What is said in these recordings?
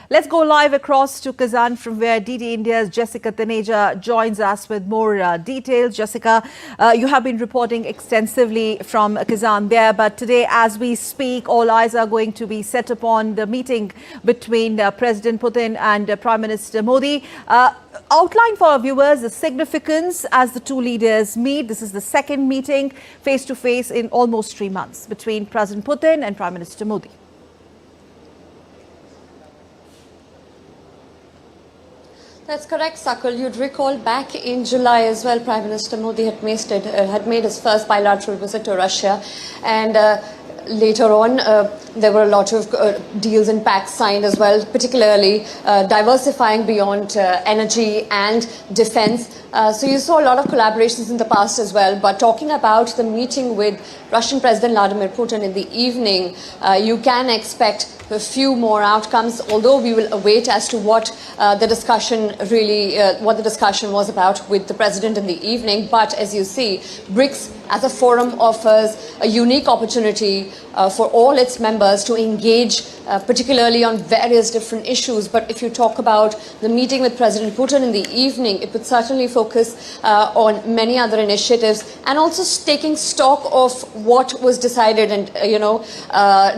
Let's go live across to Kazan, from where DD India's Jessica Taneja joins us with more details. Jessica, you have been reporting extensively from Kazan there, but today as we speak, all eyes are going to be set upon the meeting between President Putin and Prime Minister Modi. Outline for our viewers the significance as the two leaders meet. This is the second meeting face-to-face in almost 3 months between President Putin and Prime Minister Modi. That's correct, Sakal. You'd recall back in July as well, Prime Minister Modi had made his first bilateral visit to Russia, and later on there were a lot of deals and pacts signed as well, particularly diversifying beyond energy and defense. So you saw a lot of collaborations in the past as well, but talking about the meeting with Russian President Vladimir Putin in the evening, you can expect a few more outcomes, although we will await as to what the discussion was about with the president in the evening. But as you see, BRICS as a forum offers a unique opportunity for all its members to engage, particularly on various different issues. But if you talk about the meeting with President Putin in the evening, it would certainly focus on many other initiatives, and also taking stock of what was decided and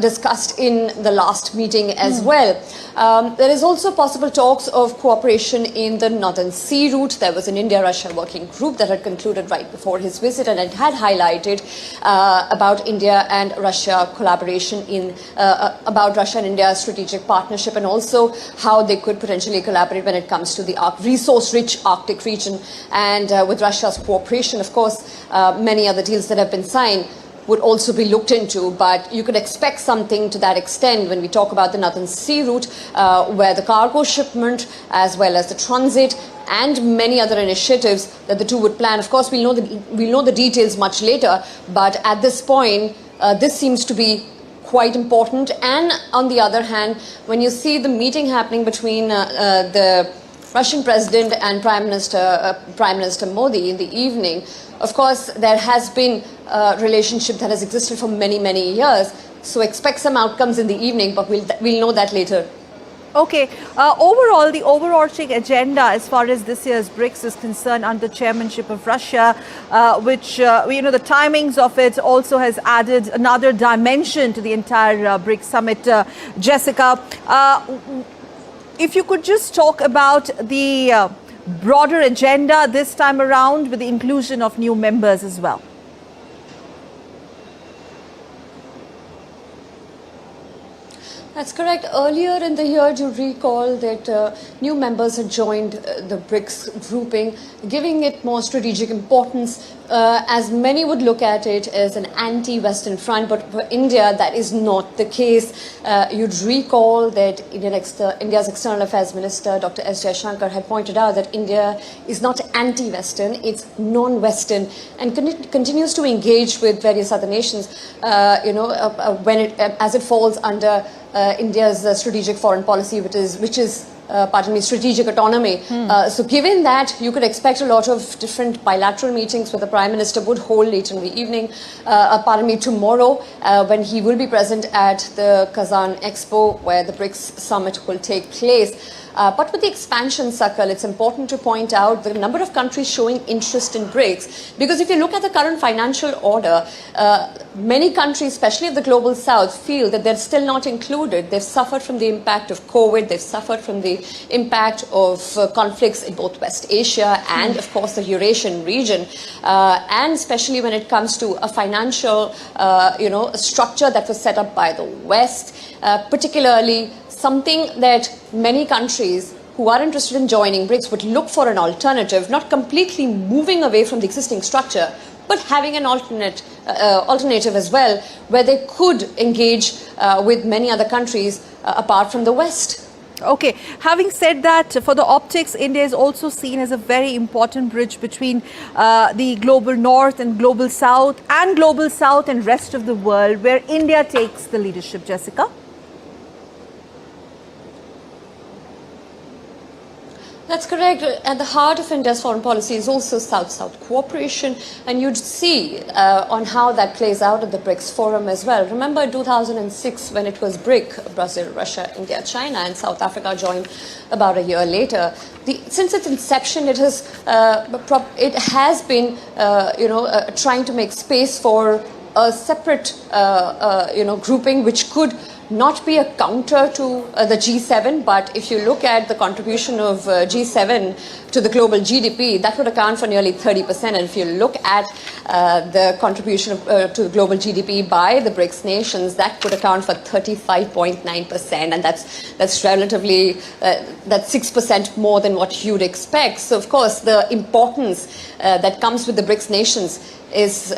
discussed in the last meeting as well. There is also possible talks of cooperation in the Northern Sea route. There was an India-Russia working group that had concluded right before his visit, and it had highlighted about India and Russia collaboration about Russia and India's strategic partnership, and also how they could potentially collaborate when it comes to the resource-rich Arctic region. And with Russia's cooperation, of course, many other deals that have been signed would also be looked into, but you could expect something to that extent when we talk about the Northern Sea route, where the cargo shipment as well as the transit and many other initiatives that the two would plan. Of course, we'll know the details much later, but at this point, this seems to be quite important. And on the other hand, when you see the meeting happening between the Russian President and Prime Minister Modi in the evening, of course, there has been a relationship that has existed for many, many years. So expect some outcomes in the evening, but we'll know that later. Okay. Overall, the overarching agenda as far as this year's BRICS is concerned, under chairmanship of Russia, which, the timings of it also has added another dimension to the entire BRICS Summit. Jessica, if you could just talk about the broader agenda this time around, with the inclusion of new members as well. That's correct. Earlier in the year, you recall that new members had joined the BRICS grouping, giving it more strategic importance, as many would look at it as an anti-Western front. But for India, that is not the case. You'd recall that India's External Affairs Minister, Dr. S. Jaishankar, had pointed out that India is not anti-Western, it's non-Western, and continues to engage with various other nations, as it falls under India's strategic foreign policy, which is strategic autonomy. So given that, you could expect a lot of different bilateral meetings where the Prime Minister would hold later in the evening, tomorrow, when he will be present at the Kazan Expo, where the BRICS Summit will take place. But with the expansion, Sakal, it's important to point out the number of countries showing interest in BRICS, because if you look at the current financial order, many countries, especially of the global south, feel that they're still not included. They've suffered from the impact of COVID, they've suffered from the impact of conflicts in both West Asia and, of course, the Eurasian region, and especially when it comes to a financial, structure that was set up by the West, particularly something that many countries who are interested in joining BRICS would look for an alternative, not completely moving away from the existing structure, but having an alternative as well, where they could engage with many other countries apart from the West. Okay. Having said that, for the optics, India is also seen as a very important bridge between the global north and global south and rest of the world, where India takes the leadership. Jessica? That's correct. At the heart of India's foreign policy is also South-South cooperation, and you'd see on how that plays out at the BRICS forum as well. Remember in 2006 when it was BRIC, Brazil, Russia, India, China, and South Africa joined about a year later. Since its inception, it has been trying to make space for a separate grouping which could not be a counter to the G7, but if you look at the contribution of G7 to the global GDP, that would account for nearly 30%. And if you look at the contribution to the global GDP by the BRICS nations, that would account for 35.9%, and that's relatively that's 6% more than what you'd expect. So of course, the importance that comes with the BRICS nations is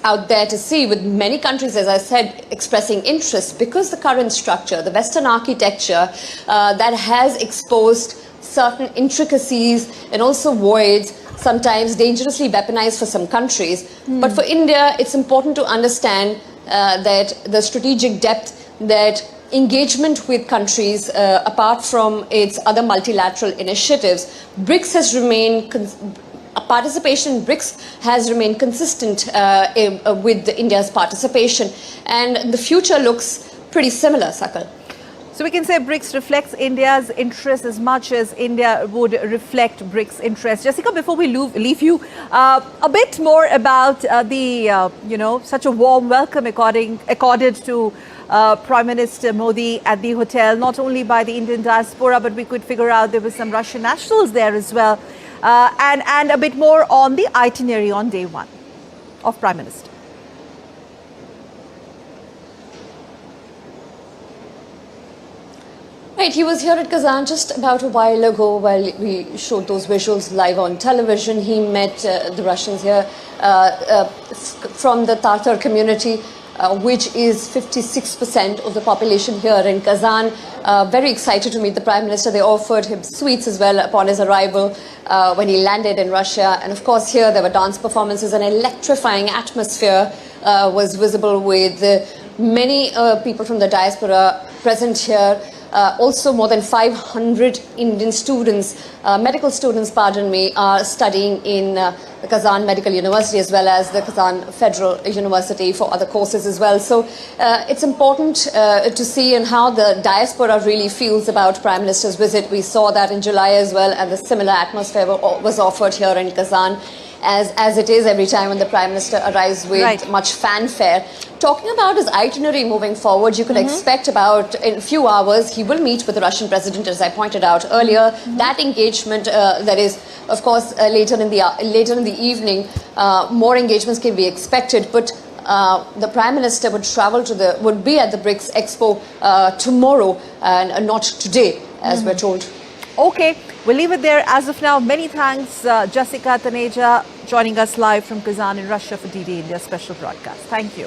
out there to see, with many countries, as I said, expressing interest because the current structure, the Western architecture that has exposed certain intricacies and also voids, sometimes dangerously weaponized for some countries. But for India, it's important to understand that the strategic depth, that engagement with countries apart from its other multilateral initiatives, BRICS has remained participation in BRICS has remained consistent with India's participation, and the future looks pretty similar, Sakal. So we can say BRICS reflects India's interest as much as India would reflect BRICS interest. Jessica, before we leave you, a bit more about such a warm welcome accorded to Prime Minister Modi at the hotel, not only by the Indian diaspora, but we could figure out there were some Russian nationals there as well. And a bit more on the itinerary on day one of Prime Minister. Right, he was here at Kazan just about a while ago while we showed those visuals live on television. He met the Russians here from the Tatar community, which is 56% of the population here in Kazan. Very excited to meet the Prime Minister. They offered him sweets as well upon his arrival when he landed in Russia. And of course here there were dance performances. An electrifying atmosphere was visible with many people from the diaspora present here. Also more than 500 Indian students, medical students, pardon me, are studying in the Kazan Medical University as well as the Kazan Federal University for other courses as well. So it's important to see and how the diaspora really feels about Prime Minister's visit. We saw that in July as well, and the similar atmosphere was offered here in Kazan, as it is every time when the Prime Minister arrives with much fanfare. Talking about his itinerary moving forward, you could expect about in a few hours he will meet with the Russian president, as I pointed out earlier. That engagement, that is, of course, later in the evening, more engagements can be expected. But the Prime Minister would would be at the BRICS Expo tomorrow and not today, as we're told. Okay, we'll leave it there as of now. Many thanks, Jessica Taneja, joining us live from Kazan in Russia for DD India special broadcast. Thank you.